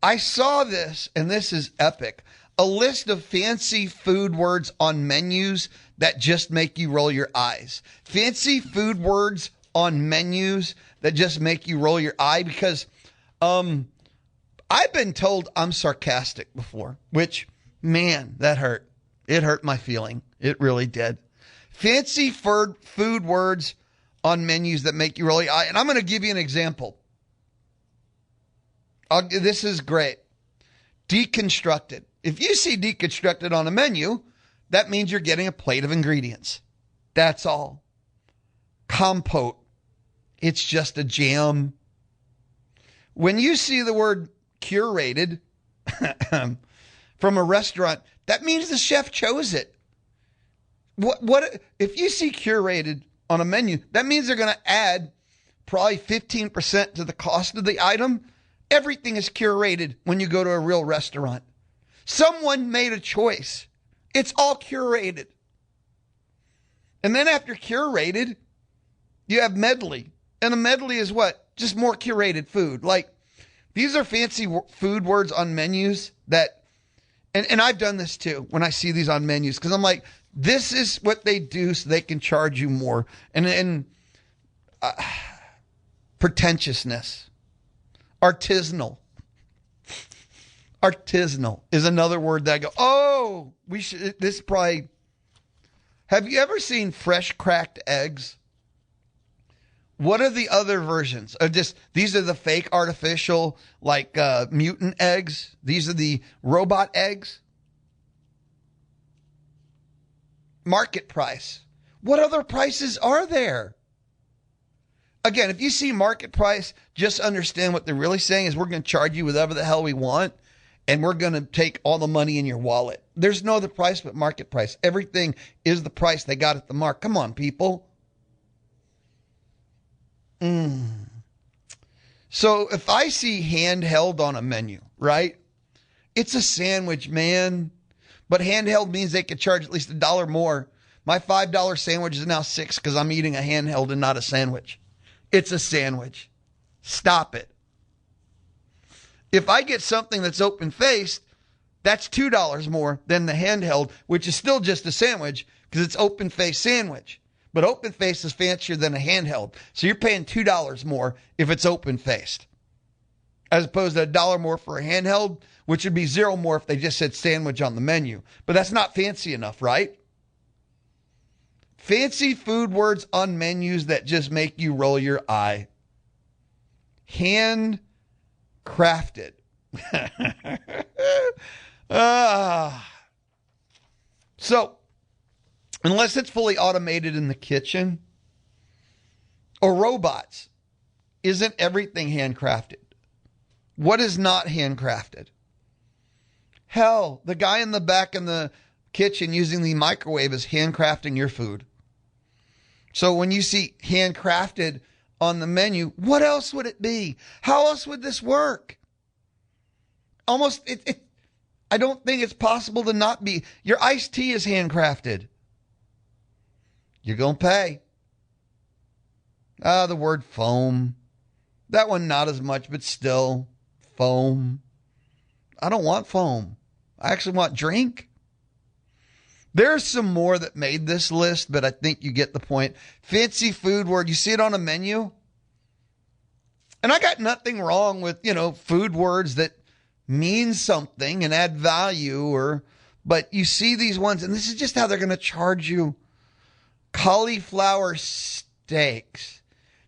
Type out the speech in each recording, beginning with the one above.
I saw this, and this is epic. A list of fancy food words on menus that just make you roll your eyes. Fancy food words on menus that just make you roll your eye, because I've been told I'm sarcastic before, which, man, that hurt. It hurt my feeling. It really did. Fancy food words on menus that make you roll your eye. And I'm going to give you an example. This is great. Deconstructed. If you see deconstructed on a menu, that means you're getting a plate of ingredients. That's all. Compote. It's just a jam. When you see the word curated from a restaurant, that means the chef chose it. What if you see curated on a menu, that means they're going to add probably 15% to the cost of the item. Everything is curated when you go to a real restaurant. Someone made a choice. It's all curated. And then after curated, you have medley. And a medley is what? Just more curated food. Like, these are fancy food words on menus that, and I've done this too when I see these on menus, because I'm like, this is what they do so they can charge you more. And pretentiousness. Artisanal. Artisanal is another word that I go, oh, we should, this probably, have you ever seen fresh cracked eggs? What are the other versions of just, these are the fake artificial, like mutant eggs. These are the robot eggs. Market price. What other prices are there? Again, if you see market price, just understand what they're really saying is we're going to charge you whatever the hell we want, and we're going to take all the money in your wallet. There's no other price but market price. Everything is the price they got at the mark. Come on, people. So if I see handheld on a menu, right? It's a sandwich, man. But handheld means they could charge at least $1 more. My $5 sandwich is now $6 because I'm eating a handheld and not a sandwich. It's a sandwich. Stop it. If I get something that's open-faced, that's $2 more than the handheld, which is still just a sandwich because it's open-faced sandwich. But open-faced is fancier than a handheld. So you're paying $2 more if it's open-faced, as opposed to $1 more for a handheld, which would be $0 more if they just said sandwich on the menu. But that's not fancy enough, right? Fancy food words on menus that just make you roll your eye. Handcrafted. So, unless it's fully automated in the kitchen or robots, isn't everything handcrafted? What is not handcrafted? Hell, the guy in the back in the kitchen using the microwave is handcrafting your food. So when you see handcrafted on the menu, what else would it be? How else would this work? I don't think it's possible to not be. Your iced tea is handcrafted. You're going to pay. The word foam. That one not as much, but still foam. I don't want foam. I actually want drink. There's some more that made this list, but I think you get the point. Fancy food word. You see it on a menu. And I got nothing wrong with, food words that mean something and add value, but you see these ones, and this is just how they're going to charge you. Cauliflower steaks.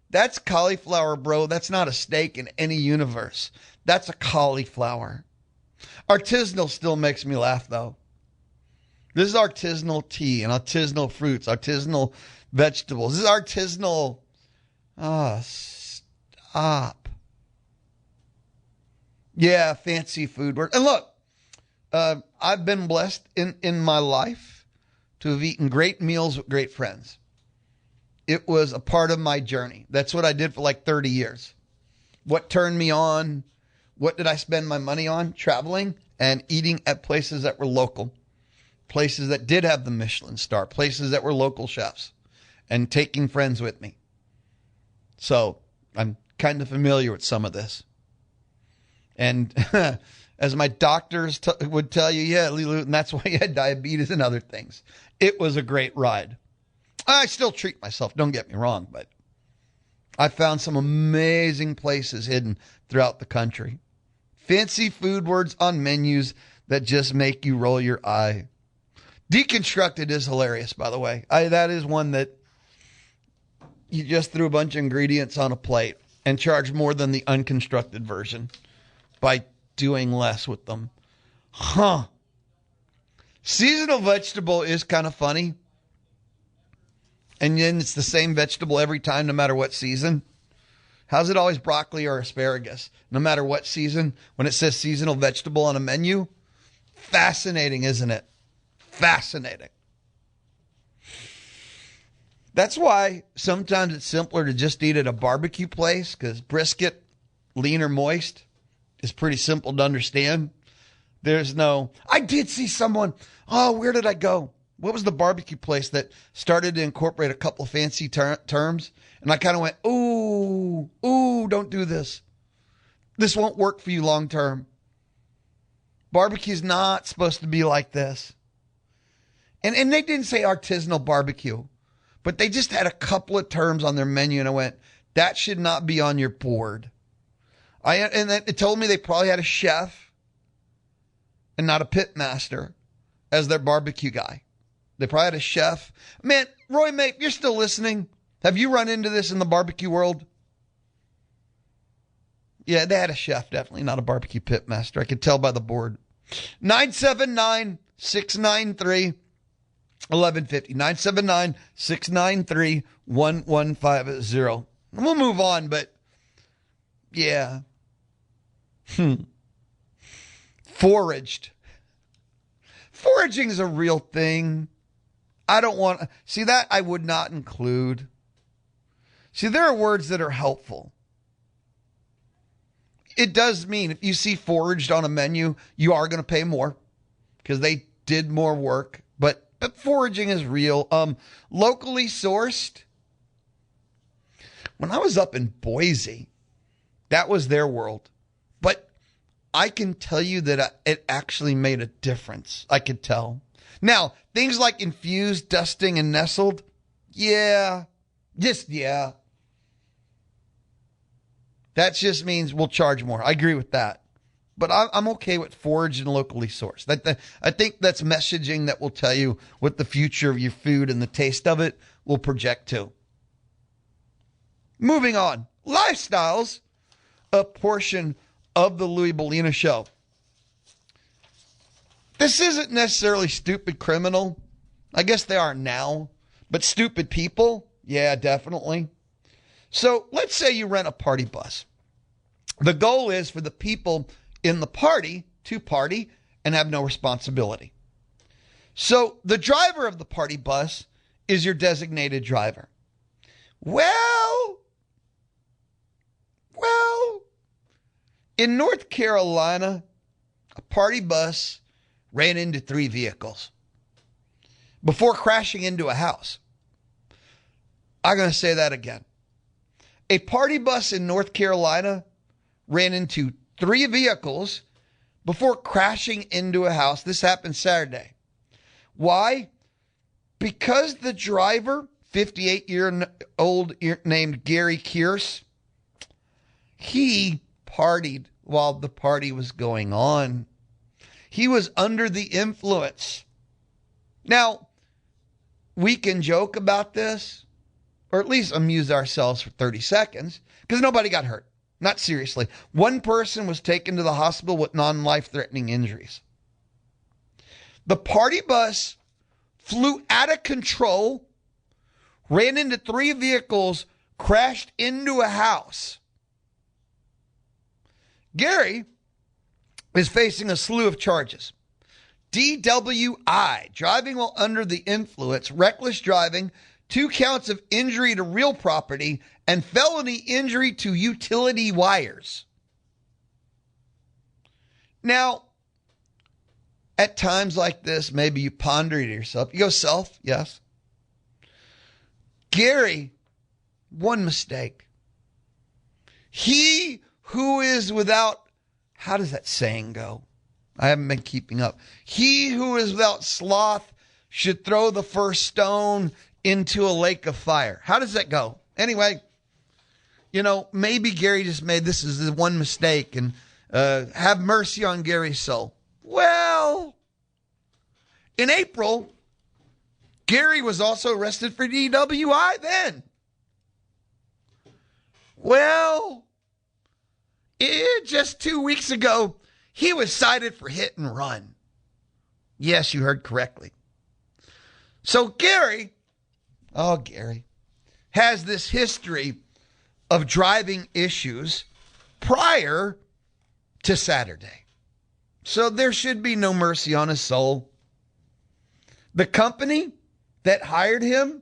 That's cauliflower, bro. That's not a steak in any universe. That's a cauliflower. Artisanal still makes me laugh, though. This is artisanal tea and artisanal fruits, artisanal vegetables. This is artisanal. Stop. Yeah, fancy food word. And look, I've been blessed in my life to have eaten great meals with great friends. It was a part of my journey. That's what I did for like 30 years. What turned me on? What did I spend my money on? Traveling and eating at places that were local. Places that did have the Michelin star. Places that were local chefs. And taking friends with me. So I'm kind of familiar with some of this. And as my doctors would tell you, yeah, and that's why you had diabetes and other things. It was a great ride. I still treat myself, don't get me wrong, but I found some amazing places hidden throughout the country. Fancy food words on menus that just make you roll your eye. Deconstructed is hilarious, by the way. That is one that you just threw a bunch of ingredients on a plate and charge more than the unconstructed version by doing less with them. Seasonal vegetable is kind of funny. And then it's the same vegetable every time, no matter what season. How's it always broccoli or asparagus? No matter what season, when it says seasonal vegetable on a menu? Fascinating, isn't it? Fascinating. That's why sometimes it's simpler to just eat at a barbecue place, because brisket, lean or moist, is pretty simple to understand. I did see someone, where did I go? What was the barbecue place that started to incorporate a couple of fancy terms? And I kind of went, ooh, don't do this. This won't work for you long term. Barbecue's not supposed to be like this. And they didn't say artisanal barbecue, but they just had a couple of terms on their menu, and I went, that should not be on your board. And it told me they probably had a chef and not a pit master as their barbecue guy. They probably had a chef. Man, Roy, mate, you're still listening. Have you run into this in the barbecue world? Yeah, they had a chef, definitely not a barbecue pit master. I could tell by the board. 979-693-1150. 979-693-1150. We'll move on, but yeah. Foraged. Foraging is a real thing. I don't want to see that. I would not include. See, there are words that are helpful. It does mean if you see foraged on a menu, you are going to pay more because they did more work. But foraging is real. Locally sourced. When I was up in Boise, that was their world. But I can tell you that it actually made a difference. I could tell. Now, things like infused, dusting, and nestled, yeah. That just means we'll charge more. I agree with that. But I'm okay with foraged and locally sourced. I think that's messaging that will tell you what the future of your food and the taste of it will project to. Moving on. Lifestyles, a portion of the Louie Bellina Show. This isn't necessarily stupid criminal. I guess they are now. But stupid people? Yeah, definitely. So let's say you rent a party bus. The goal is for the people in the party to party and have no responsibility. So the driver of the party bus is your designated driver. Well, in North Carolina, a party bus ran into 3 vehicles before crashing into a house. I'm going to say that again. A party bus in North Carolina ran into 3 vehicles before crashing into a house. This happened Saturday. Why? Because the driver, 58-year-old named Gary Kearse, he partied while the party was going on. He was under the influence. Now, we can joke about this, or at least amuse ourselves for 30 seconds, because nobody got hurt. Not seriously. One person was taken to the hospital with non-life-threatening injuries. The party bus flew out of control, ran into 3 vehicles, crashed into a house. Gary is facing a slew of charges. DWI, driving while under the influence, reckless driving, 2 counts of injury to real property, and felony injury to utility wires. Now, at times like this, maybe you ponder to yourself. You go, self, yes. Gary, one mistake. He who is without how does that saying go? I haven't been keeping up. He who is without sloth should throw the first stone into a lake of fire. How does that go? Anyway, maybe Gary just made this as the one mistake, and have mercy on Gary's soul. Well, in April, Gary was also arrested for DWI then. Well, just 2 weeks ago, he was cited for hit and run. Yes, you heard correctly. So Gary has this history of driving issues prior to Saturday. So there should be no mercy on his soul. The company that hired him,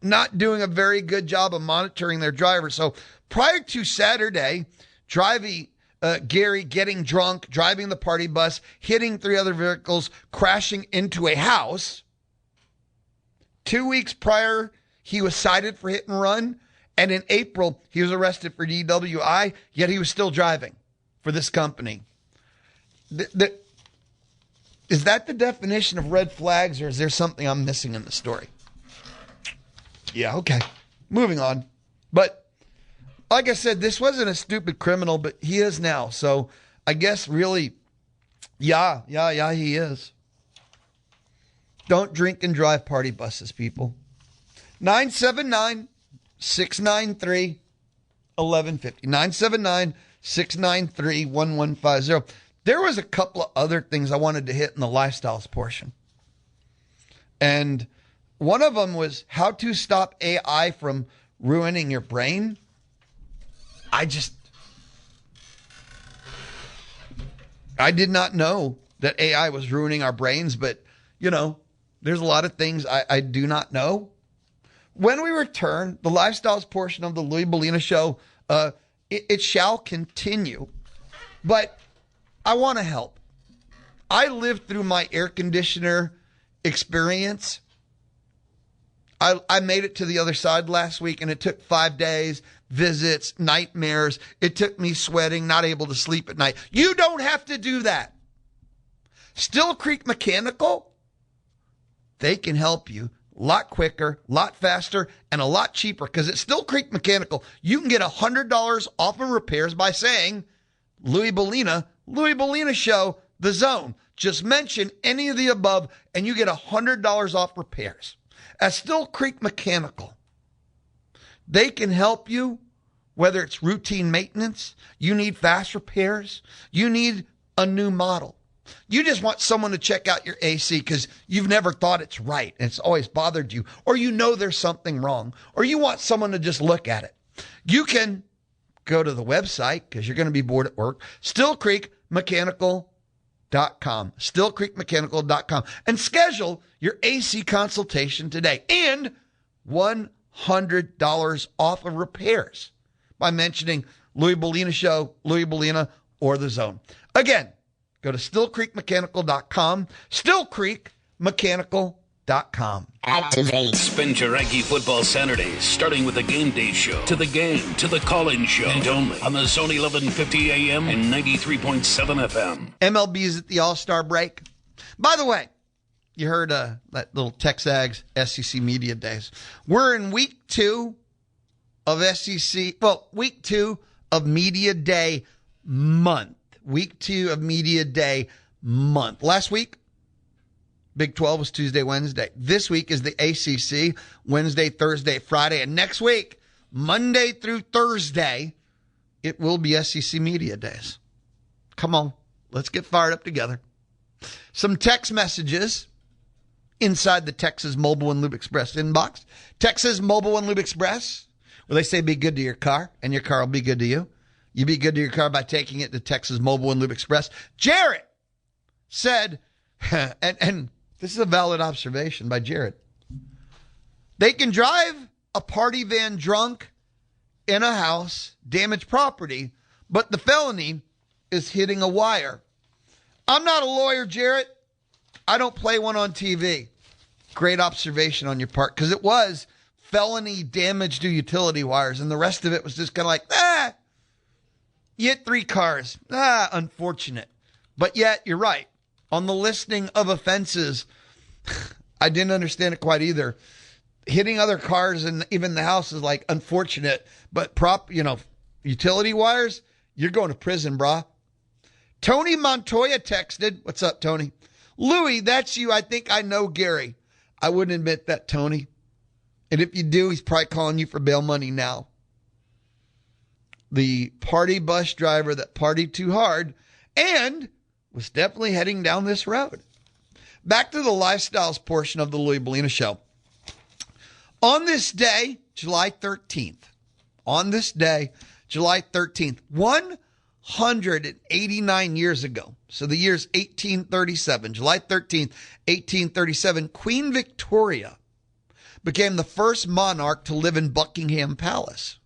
not doing a very good job of monitoring their drivers. So prior to Saturday, Gary getting drunk, driving the party bus, hitting 3 other vehicles, crashing into a house. 2 weeks prior, he was cited for hit and run. And in April, he was arrested for DWI, yet he was still driving for this company. Is that the definition of red flags, or is there something I'm missing in the story? Yeah, okay. Moving on. But like I said, this wasn't a stupid criminal, but he is now. So I guess really, yeah, he is. Don't drink and drive party buses, people. 979-693-1150. 979-693-1150. There was a couple of other things I wanted to hit in the lifestyles portion. And one of them was how to stop AI from ruining your brain. I did not know that AI was ruining our brains, but, there's a lot of things I do not know. When we return, the lifestyles portion of the Louie Bellina Show, it shall continue, but I want to help. I lived through my air conditioner experience. I made it to the other side last week, and it took 5 days, visits, nightmares. It took me sweating, not able to sleep at night. You don't have to do that. Still Creek Mechanical, they can help you a lot quicker, a lot faster, and a lot cheaper, because it's Still Creek Mechanical. You can get $100 off of repairs by saying Louie Bellina Show, The Zone. Just mention any of the above, and you get $100 off repairs. At Still Creek Mechanical, they can help you, whether it's routine maintenance, you need fast repairs, you need a new model. You just want someone to check out your AC because you've never thought it's right and it's always bothered you, or there's something wrong, or you want someone to just look at it. You can go to the website because you're going to be bored at work, stillcreekmechanical.com, stillcreekmechanical.com, and schedule your AC consultation today, and $100 off of repairs by mentioning Louie Bellina Show, Louie Bellina, or The Zone. Again, go to stillcreekmechanical.com, stillcreekmechanical.com. Activate. Spin Aggie football Saturdays, starting with the game day show, to the game, to the call-in show, and only on the Zone 1150 AM and 93.7 FM. MLB is at the All-Star break. By the way, you heard that little Texags SEC Media Days. We're in week 2 of week 2 of Media Day month. Week 2 of Media Day month. Last week, Big 12 was Tuesday, Wednesday. This week is the ACC, Wednesday, Thursday, Friday. And next week, Monday through Thursday, it will be SEC Media Days. Come on, let's get fired up together. Some text messages inside the Texas Mobile and Lube Express inbox. Texas Mobile and Lube Express, where they say be good to your car, and your car will be good to you. You be good to your car by taking it to Texas Mobile and Lube Express. Jarrett said, and this is a valid observation by Jarrett, they can drive a party van drunk in a house, damage property, but the felony is hitting a wire. I'm not a lawyer, Jarrett. I don't play one on TV. Great observation on your part, because it was felony damage to utility wires, and the rest of it was just kind of like, you hit 3 cars. Unfortunate. But yet, you're right. On the listing of offenses, I didn't understand it quite either. Hitting other cars and even the house is like unfortunate, but utility wires, you're going to prison, brah. Tony Montoya texted, what's up, Tony? Louie, that's you. I think I know Gary. I wouldn't admit that, Tony. And if you do, he's probably calling you for bail money now. The party bus driver that partied too hard and was definitely heading down this road. Back to the lifestyles portion of the Louie Bellina Show. On this day, July 13th, 189 years ago, so the year's 1837, July 13th, 1837, Queen Victoria became the first monarch to live in Buckingham Palace.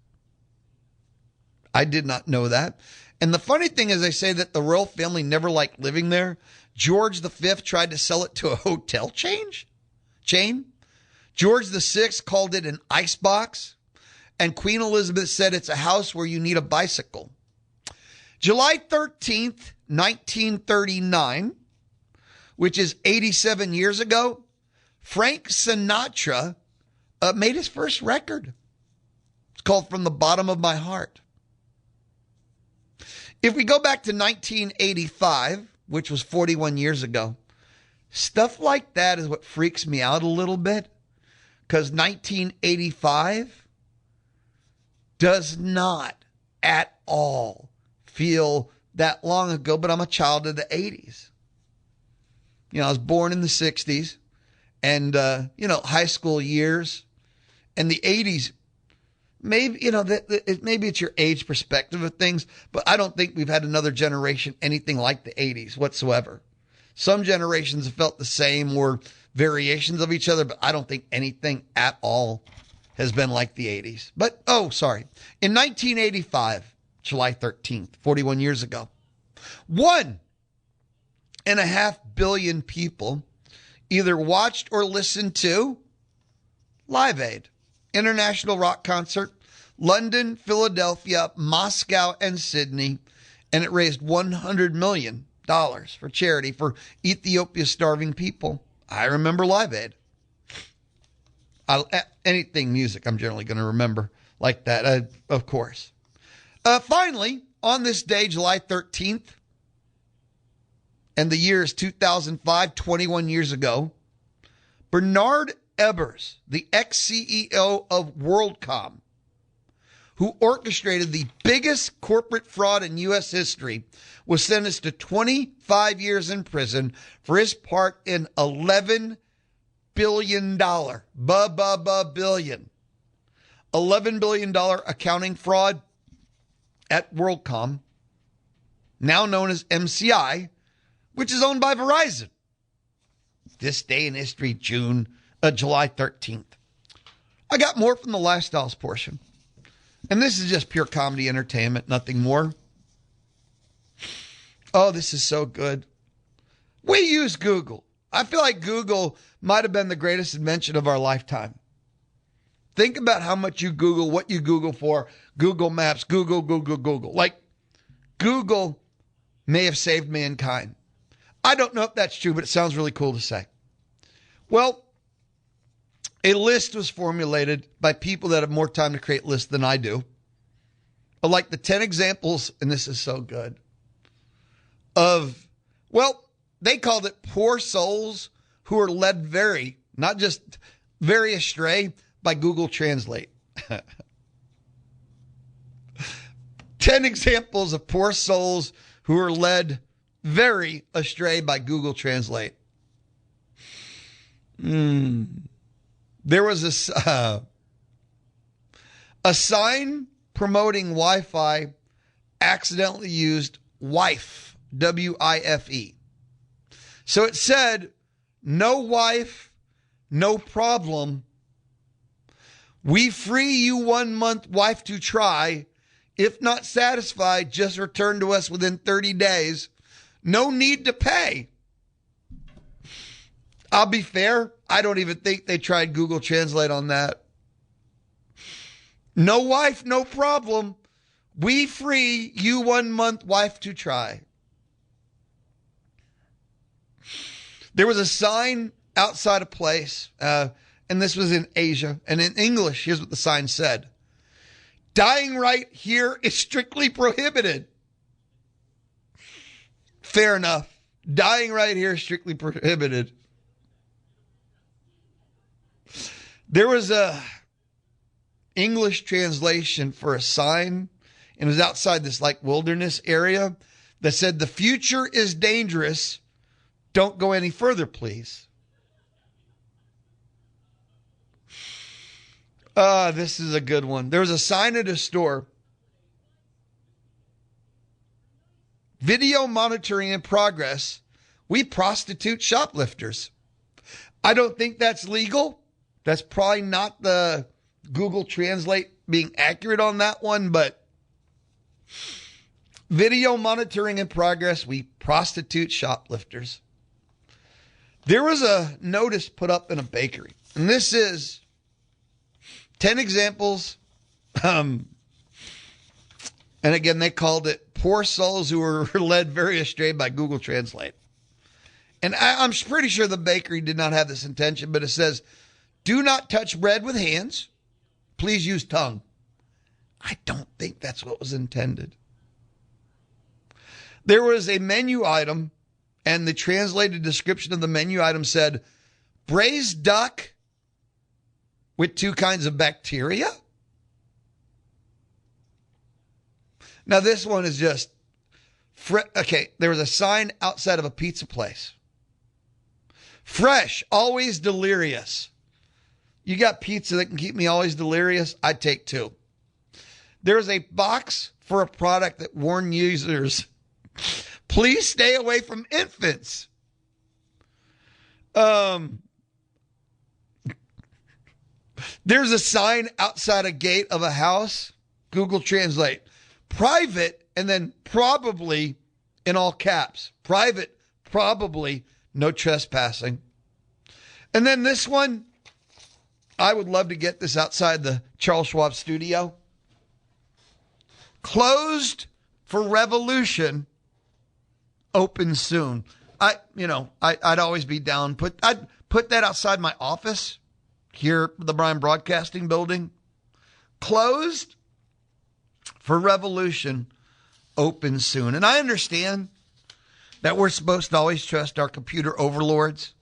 I did not know that. And the funny thing is, they say that the royal family never liked living there. George V tried to sell it to a hotel chain. George VI called it an icebox. And Queen Elizabeth said it's a house where you need a bicycle. July 13th, 1939, which is 87 years ago, Frank Sinatra made his first record. It's called From the Bottom of My Heart. If we go back to 1985, which was 41 years ago, stuff like that is what freaks me out a little bit, because 1985 does not at all feel that long ago, but I'm a child of the 80s. I was born in the 60s and, high school years and the 80s. Maybe, maybe it's your age perspective of things, but I don't think we've had another generation anything like the 80s whatsoever. Some generations have felt the same or variations of each other, but I don't think anything at all has been like the 80s. But, in 1985, July 13th, 41 years ago, 1.5 billion people either watched or listened to Live Aid, international rock concert, London, Philadelphia, Moscow, and Sydney, and it raised $100 million for charity for Ethiopia's starving people. I remember Live Aid. Anything music, I'm generally going to remember like that, of course. Finally, on this day, July 13th, and the year is 2005, 21 years ago, Bernard Ebbers, the ex-CEO of WorldCom, who orchestrated the biggest corporate fraud in U.S. history, was sentenced to 25 years in prison for his part in $11 billion. billion. $11 billion accounting fraud at WorldCom, now known as MCI, which is owned by Verizon. This day in history, July 13th. I got more from the lifestyles portion. And this is just pure comedy entertainment, nothing more. Oh, this is so good. We use Google. I feel like Google might have been the greatest invention of our lifetime. Think about how much you Google, what you Google for. Google Maps, Google. Like, Google may have saved mankind. I don't know if that's true, but it sounds really cool to say. Well, a list was formulated by people that have more time to create lists than I do. But like the 10 examples, and this is so good, they called it poor souls who are led not just very astray by Google Translate. 10 examples of poor souls who are led very astray by Google Translate. There was a sign promoting Wi-Fi accidentally used wife, W-I-F-E. So it said, no wife, no problem. We free you 1 month wife to try. If not satisfied, just return to us within 30 days. No need to pay. I'll be fair. I don't even think they tried Google Translate on that. No wife, no problem. We free you 1 month wife to try. There was a sign outside a place, and this was in Asia. And in English, here's what the sign said. Dying right here is strictly prohibited. Fair enough. Dying right here is strictly prohibited. There was a English translation for a sign, and it was outside this like wilderness area that said, the future is dangerous. Don't go any further, please. This is a good one. There was a sign at a store. Video monitoring in progress. We prostitute shoplifters. I don't think that's legal. That's probably not the Google Translate being accurate on that one, but video monitoring in progress. We prostitute shoplifters. There was a notice put up in a bakery, and this is 10 examples. And again, they called it poor souls who were led very astray by Google Translate. And I'm pretty sure the bakery did not have this intention, but it says, do not touch bread with hands. Please use tongue. I don't think that's what was intended. There was a menu item, and the translated description of the menu item said, braised duck with 2 kinds of bacteria. Now, this one is just, okay, there was a sign outside of a pizza place. Fresh, always delirious. You got pizza that can keep me always delirious? I'd take 2. There's a box for a product that warned users, please stay away from infants. There's a sign outside a gate of a house. Google Translate. Private, and then probably in all caps. Private, probably, no trespassing. And then this one, I would love to get this outside the Charles Schwab studio. Closed for revolution, open soon. I'd always be down. I'd put that outside my office here at the Bryan Broadcasting Building. Closed for revolution, open soon. And I understand that we're supposed to always trust our computer overlords.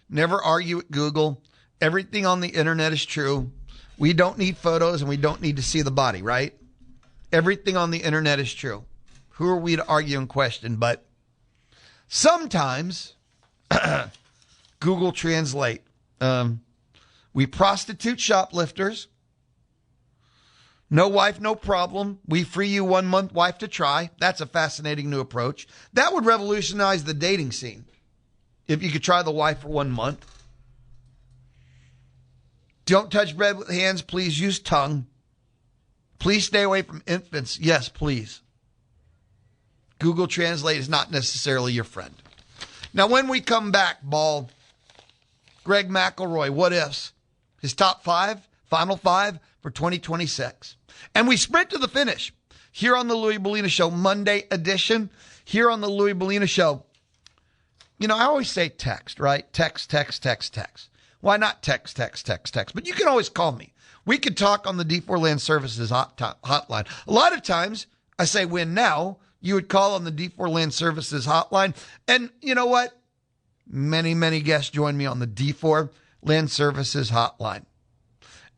Never argue with Google. Everything on the internet is true. We don't need photos and we don't need to see the body, right? Everything on the internet is true. Who are we to argue and question? But sometimes Google Translate. We prostitute shoplifters. No wife, no problem. We free you 1 month wife to try. That's a fascinating new approach. That would revolutionize the dating scene. If you could try the wife for 1 month. Don't touch bread with hands. Please use tongue. Please stay away from infants. Yes, please. Google Translate is not necessarily your friend. Now, when we come back, Ball, Greg McElroy, what ifs? His top 5, final 5 for 2026. And we sprint to the finish here on the Louie Bellina Show, Monday edition. Here on the Louie Bellina Show. You know, I always say text, right? Text. Why not text? But you can always call me. We could talk on the D4 Land Services hotline. A lot of times I say when now, you would call on the D4 Land Services hotline. And you know what? Many guests join me on the D4 Land Services hotline.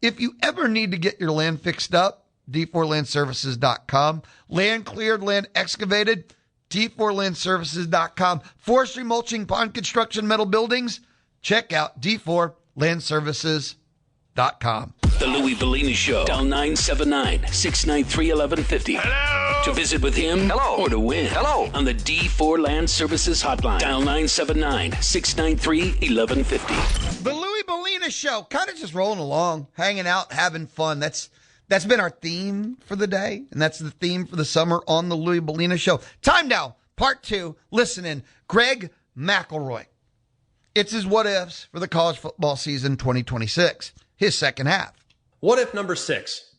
If you ever need to get your land fixed up, d4landservices.com. Land cleared, land excavated, d4landservices.com. Forestry, mulching, pond construction, metal buildings, check out d4landservices.com. The Louie Bellina Show. Dial 979-693-1150. Hello. To visit with him. Hello. Or to win. Hello. On the D4 Land Services hotline. Dial 979-693-1150. The Louie Bellina Show, kind of just rolling along, hanging out, having fun. That's been our theme for the day, and that's the theme for the summer on the Louie Bellina Show. Time now, part 2. Listen in. Greg McElroy. It's his what ifs for the college football season 2026, his second half. What if number 6?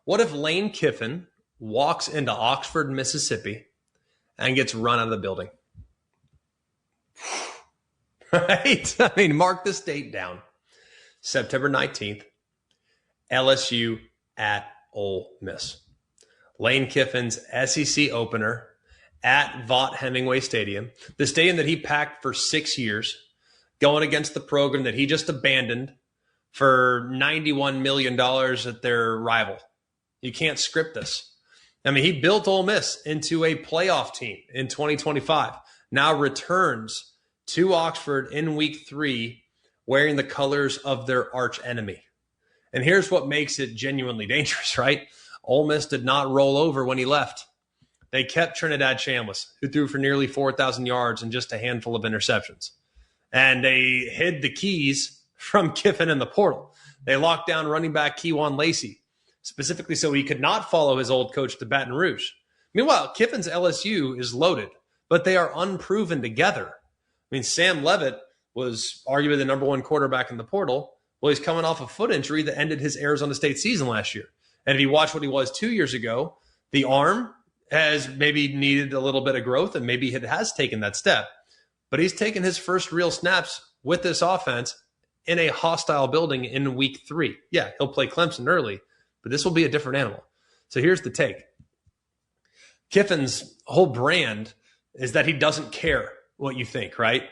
What if Lane Kiffin walks into Oxford, Mississippi, and gets run out of the building? Right? I mean, mark this date down. September 19th, LSU at Ole Miss. Lane Kiffin's SEC opener at Vaught Hemingway Stadium, the stadium that he packed for 6 years, going against the program that he just abandoned for $91 million at their rival. You can't script this. I mean, he built Ole Miss into a playoff team in 2025, now returns to Oxford in week 3 wearing the colors of their arch enemy. And here's what makes it genuinely dangerous, right? Ole Miss did not roll over when he left. They kept Trinidad Chambliss, who threw for nearly 4,000 yards and just a handful of interceptions. And they hid the keys from Kiffin in the portal. They locked down running back Keywan Lacey, specifically so he could not follow his old coach to Baton Rouge. Meanwhile, Kiffin's LSU is loaded, but they are unproven together. I mean, Sam Leavitt was arguably the number 1 quarterback in the portal. Well, he's coming off a foot injury that ended his Arizona State season last year. And if you watch what he was 2 years ago, the arm has maybe needed a little bit of growth, and maybe it has taken that step. But he's taken his first real snaps with this offense in a hostile building in week 3. Yeah, he'll play Clemson early, but this will be a different animal. So here's the take. Kiffin's whole brand is that he doesn't care what you think, right?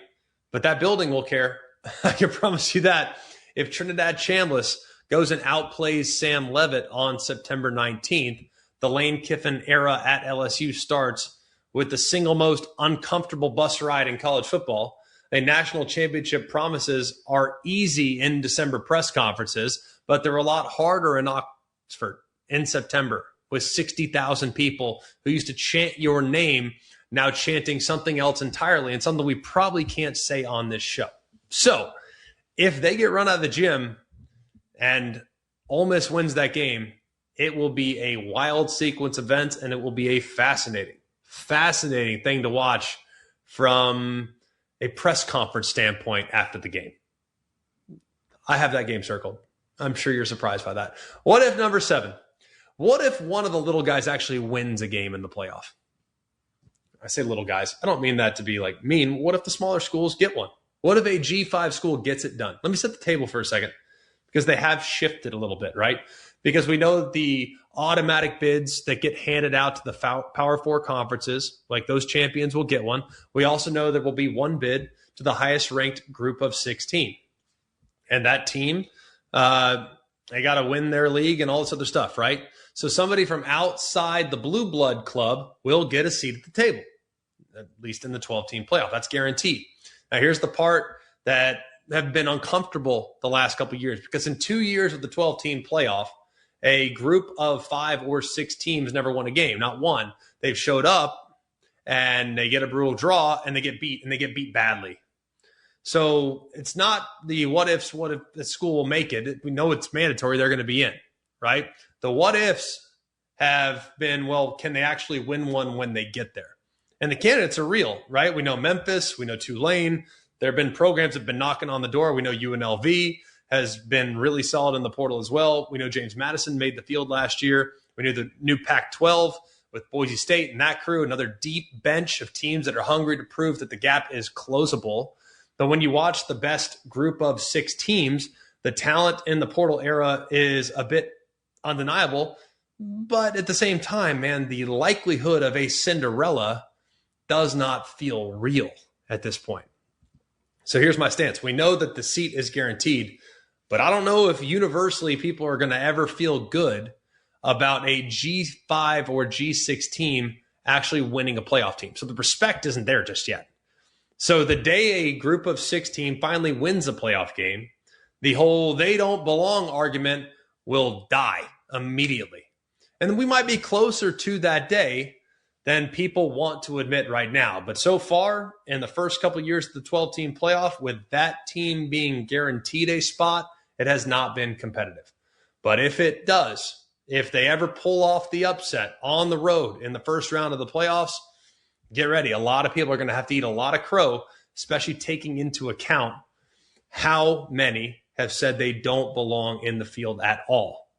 But that building will care. I can promise you that. If Trinidad Chambliss goes and outplays Sam Leavitt on September 19th, the Lane Kiffin era at LSU starts with the single most uncomfortable bus ride in college football. A national championship promises are easy in December press conferences, but they're a lot harder in Oxford in September with 60,000 people who used to chant your name now chanting something else entirely, and something we probably can't say on this show. So if they get run out of the gym and Ole Miss wins that game, it will be a wild sequence of events, and it will be a fascinating thing to watch from a press conference standpoint after the game. I have that game circled. I'm sure you're surprised by that. What if number 7? What if one of the little guys actually wins a game in the playoff? I say little guys. I don't mean that to be like mean. What if the smaller schools get one? What if a G5 school gets it done? Let me set the table for a second, because they have shifted a little bit, right? Because we know the automatic bids that get handed out to the Power 4 conferences, like those champions will get one. We also know there will be one bid to the highest ranked group of 16. And that team, they got to win their league and all this other stuff, right? So somebody from outside the Blue Blood Club will get a seat at the table, at least in the 12-team playoff. That's guaranteed. Now, here's the part that have been uncomfortable the last couple of years, because in 2 years of the 12-team playoff, a group of 5 or 6 teams never won a game, not one. They've showed up and they get a brutal draw and they get beat, and they get beat badly. So it's not the what if the school will make it. We know it's mandatory. They're going to be in, right? The what ifs have been, well, can they actually win one when they get there? And the candidates are real, right? We know Memphis. We know Tulane. There have been programs that have been knocking on the door. We know UNLV has been really solid in the portal as well. We know James Madison made the field last year. We knew the new Pac-12 with Boise State and that crew, another deep bench of teams that are hungry to prove that the gap is closable. But when you watch the best group of 6 teams, the talent in the portal era is a bit undeniable. But at the same time, man, the likelihood of a Cinderella does not feel real at this point. So here's my stance. We know that the seat is guaranteed, but I don't know if universally people are going to ever feel good about a G5 or G6 team actually winning a playoff team. So the respect isn't there just yet. So the day a group of 6 team finally wins a playoff game, the whole they don't belong argument will die immediately. And we might be closer to that day than people want to admit right now. But so far, in the first couple of years of the 12-team playoff, with that team being guaranteed a spot, it has not been competitive. But if it does, if they ever pull off the upset on the road in the first round of the playoffs, get ready. A lot of people are going to have to eat a lot of crow, especially taking into account how many have said they don't belong in the field at all.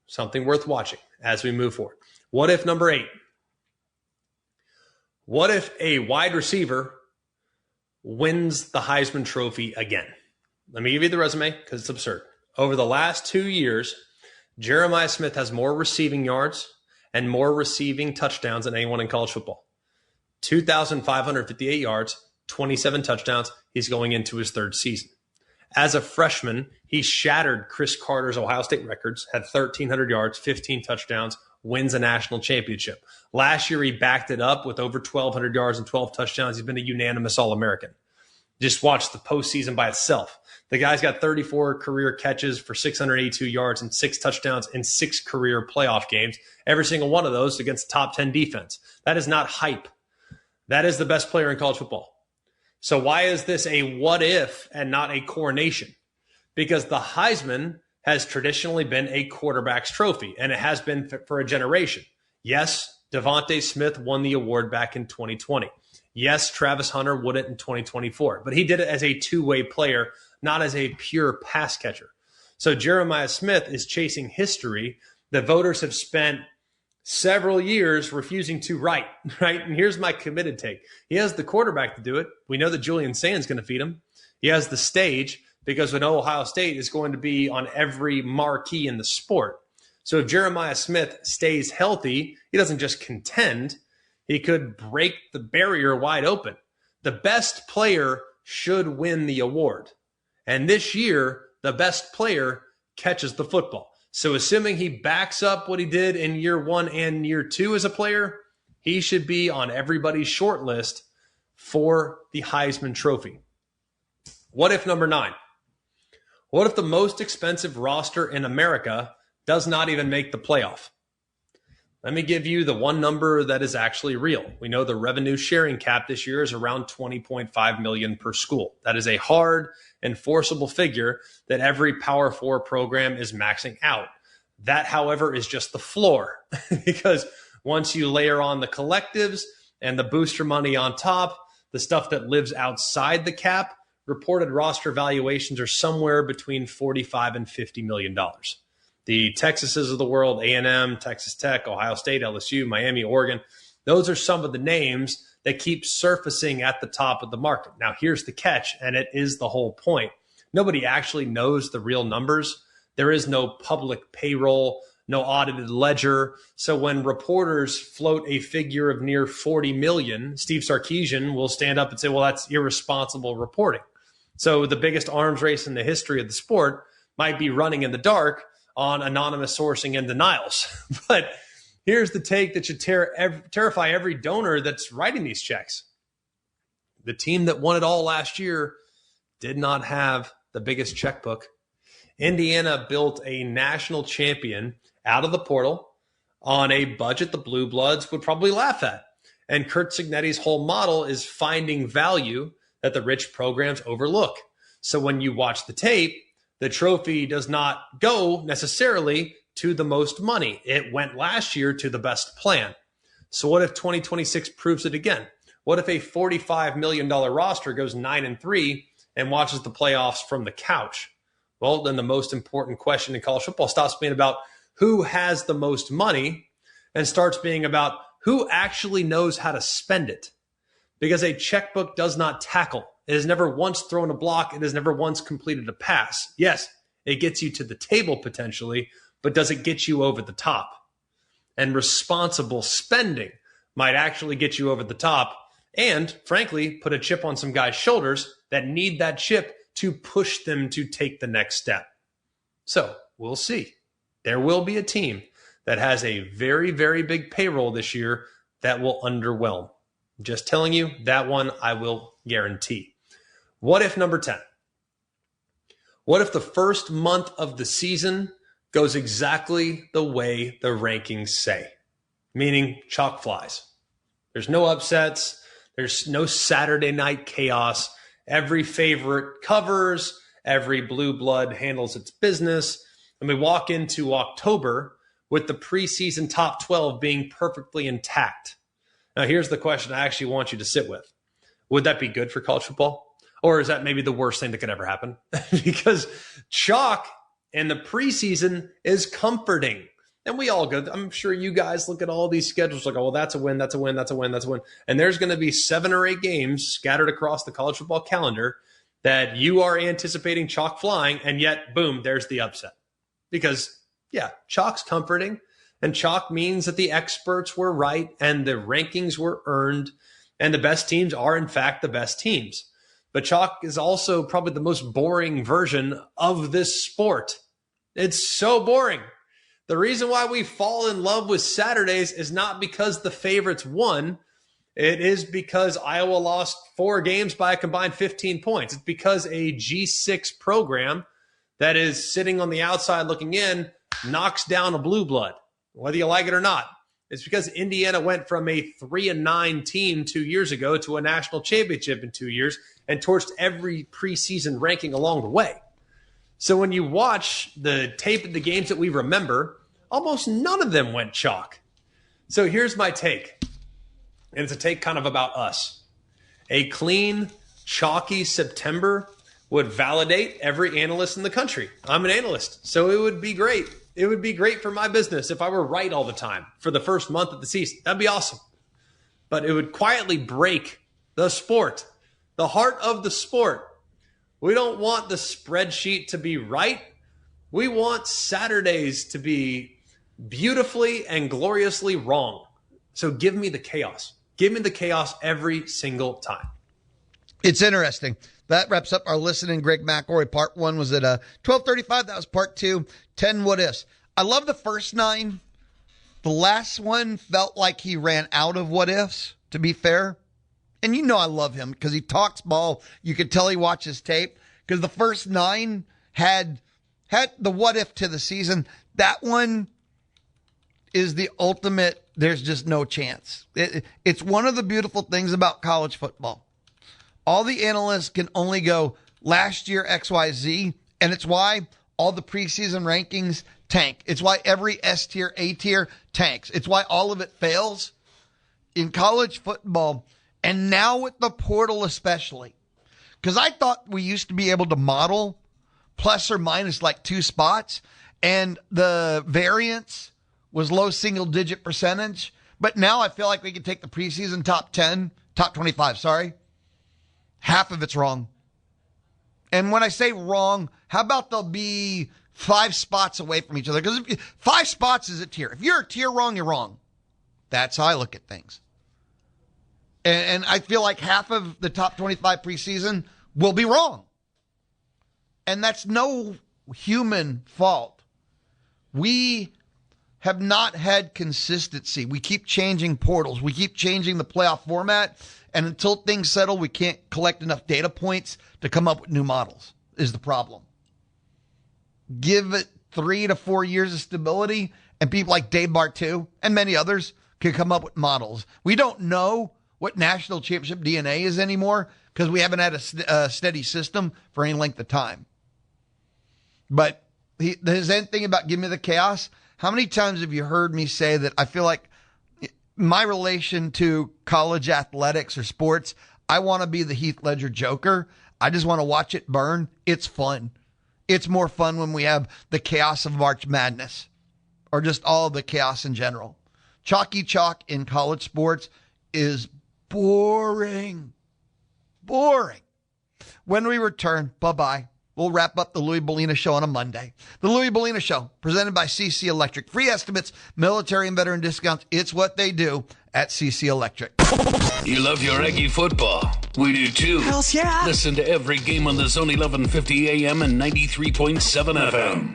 Something worth watching as we move forward. What if number 8? What if a wide receiver wins the Heisman Trophy again? Let me give you the resume because it's absurd. Over the last 2 years, Jeremiah Smith has more receiving yards and more receiving touchdowns than anyone in college football. 2,558 yards, 27 touchdowns. He's going into his 3rd season. As a freshman, he shattered Chris Carter's Ohio State records, had 1,300 yards, 15 touchdowns, wins a national championship. Last year, he backed it up with over 1,200 yards and 12 touchdowns. He's been a unanimous All-American. Just watch the postseason by itself. The guy's got 34 career catches for 682 yards and 6 touchdowns in 6 career playoff games. Every single one of those against top 10 defense. That is not hype. That is the best player in college football. So why is this a what if and not a coronation? Because the Heisman has traditionally been a quarterback's trophy, and it has been for a generation. Yes, Devontae Smith won the award back in 2020. Yes, Travis Hunter would it in 2024, but he did it as a two-way player, not as a pure pass catcher. So Jeremiah Smith is chasing history that voters have spent several years refusing to write, right? And here's my committed take. He has the quarterback to do it. We know that Julian Sand's going to feed him. He has the stage because we know Ohio State is going to be on every marquee in the sport. So if Jeremiah Smith stays healthy, he doesn't just contend. He could break the barrier wide open. The best player should win the award. And this year, the best player catches the football. So assuming he backs up what he did in year 1 and year 2 as a player, he should be on everybody's short list for the Heisman Trophy. What if number 9? What if the most expensive roster in America does not even make the playoff? Let me give you the one number that is actually real. We know the revenue sharing cap this year is around $20.5 million per school. That is a hard, enforceable figure that every Power 4 program is maxing out. That, however, is just the floor because once you layer on the collectives and the booster money on top, the stuff that lives outside the cap, reported roster valuations are somewhere between $45 and $50 million. The Texases of the world, A&M, Texas Tech, Ohio State, LSU, Miami, Oregon, those are some of the names that keep surfacing at the top of the market. Now, here's the catch, and it is the whole point. Nobody actually knows the real numbers. There is no public payroll, no audited ledger. So when reporters float a figure of near 40 million, Steve Sarkisian will stand up and say, well, that's irresponsible reporting. So the biggest arms race in the history of the sport might be running in the dark on anonymous sourcing and denials. But here's the take that should terrify every donor that's writing these checks. The team that won it all last year did not have the biggest checkbook. Indiana built a national champion out of the portal on a budget the Blue Bloods would probably laugh at. And Kurt Cignetti's whole model is finding value that the rich programs overlook. So when you watch the tape, the trophy does not go necessarily to the most money. It went last year to the best plan. So what if 2026 proves it again? What if a $45 million roster goes 9-3 and watches the playoffs from the couch? Well, then the most important question in college football stops being about who has the most money and starts being about who actually knows how to spend it. Because a checkbook does not tackle. It has never once thrown a block. It has never once completed a pass. Yes, it gets you to the table potentially, but does it get you over the top? And responsible spending might actually get you over the top and, frankly, put a chip on some guys' shoulders that need that chip to push them to take the next step. So we'll see. There will be a team that has a very, very big payroll this year that will underwhelm. Just telling you, that one I will guarantee. What if number 10? What if the first month of the season goes exactly the way the rankings say? Meaning chalk flies. There's no upsets. There's no Saturday night chaos. Every favorite covers. Every blue blood handles its business. And we walk into October with the preseason top 12 being perfectly intact. Now, here's the question I actually want you to sit with. Would that be good for college football? Or is that maybe the worst thing that could ever happen? Because chalk in the preseason is comforting. And we all go, I'm sure you guys look at all these schedules like, oh, well, that's a win, that's a win, that's a win, that's a win. And there's going to be 7 or 8 games scattered across the college football calendar that you are anticipating chalk flying, and yet, boom, there's the upset. Because, yeah, chalk's comforting, and chalk means that the experts were right and the rankings were earned, and the best teams are, in fact, the best teams. But chalk is also probably the most boring version of this sport. It's so boring. The reason why we fall in love with Saturdays is not because the favorites won. It is because Iowa lost 4 games by a combined 15 points. It's because a G6 program that is sitting on the outside looking in knocks down a blue blood, whether you like it or not. It's because Indiana went from a 3-9 team 2 years ago to a national championship in 2 years and torched every preseason ranking along the way. So when you watch the tape of the games that we remember, almost none of them went chalk. So here's my take. And it's a take kind of about us. A clean, chalky September would validate every analyst in the country. I'm an analyst, so it would be great. It would be great for my business if I were right all the time for the first month of the season. That'd be awesome. But it would quietly break the sport, the heart of the sport. We don't want the spreadsheet to be right. We want Saturdays to be beautifully and gloriously wrong. So give me the chaos. Give me the chaos every single time. It's interesting. That wraps up our listening. Greg McElroy, part 1 was at 12:35. That was part 2, 10 what ifs. I love the first 9. The last one felt like he ran out of what ifs, to be fair. And you know I love him because he talks ball. You could tell he watches tape because the first 9 had the what if to the season. That one is the ultimate, there's just no chance. It's one of the beautiful things about college football. All the analysts can only go last year XYZ, and it's why all the preseason rankings tank. It's why every S tier, A tier tanks. It's why all of it fails in college football, and now with the portal especially. Because I thought we used to be able to model plus or minus like 2 spots, and the variance was low single-digit percentage. But now I feel like we could take the preseason top 25, half of it's wrong. And when I say wrong, how about they'll be 5 spots away from each other? Because 5 spots is a tier. If you're a tier wrong, you're wrong. That's how I look at things. And I feel like half of the top 25 preseason will be wrong. And that's no human fault. We have not had consistency. We keep changing portals. We keep changing the playoff format. And until things settle, we can't collect enough data points to come up with new models, is the problem. Give it 3 to 4 years of stability, and people like Dave Bartu and many others can come up with models. We don't know what national championship DNA is anymore because we haven't had a steady system for any length of time. But his end thing about give me the chaos, how many times have you heard me say that I feel like my relation to college athletics or sports, I want to be the Heath Ledger Joker. I just want to watch it burn. It's fun. It's more fun when we have the chaos of March Madness or just all the chaos in general. Chalky chalk in college sports is boring. Boring. When we return, bye-bye. We'll wrap up the Louie Bellina Show on a Monday. The Louie Bellina Show, presented by CC Electric. Free estimates, military and veteran discounts. It's what they do at CC Electric. You love your Aggie football. We do too. Hells yeah. Listen to every game on the Zone 1150 AM and 93.7 FM.